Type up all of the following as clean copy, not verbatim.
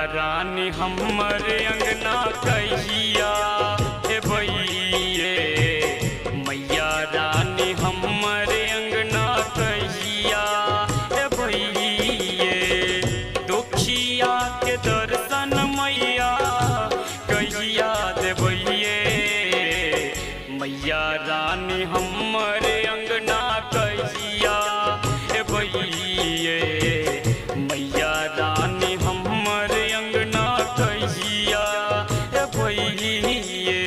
रानी हमर अंगना कहिया हे भइये, मैया रानी हमर अंगना कहिया हे भइये। दुखिया के दर्शन मैया कहिया देबइये, मैया रानी हमर अंगना कहिया हे भइये, मैया रानी हमर अंगना कहिया हे भइये।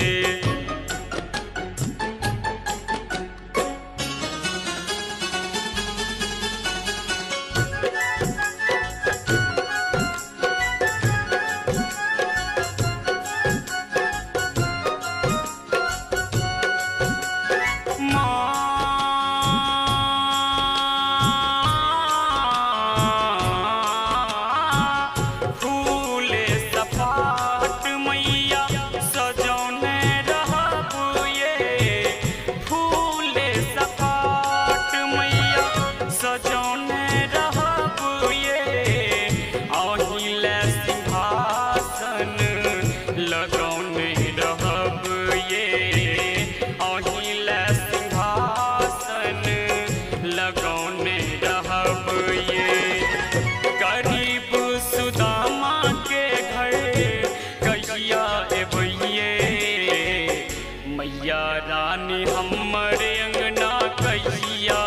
मैया रानी हमर अंगना कहिया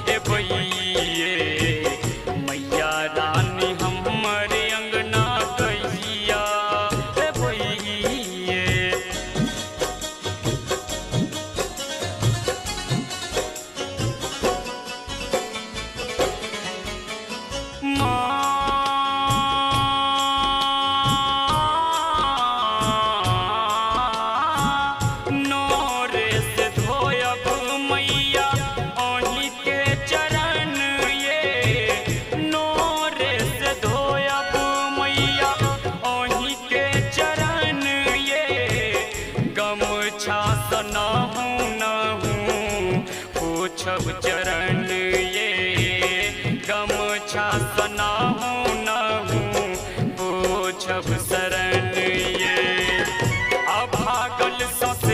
हे भइये, मैया रानी हमर अंगना कहिया हे भइये। पूछब चरण ये गमछा सनाहू नहूँ, पूछब शरण ये अभागल ससे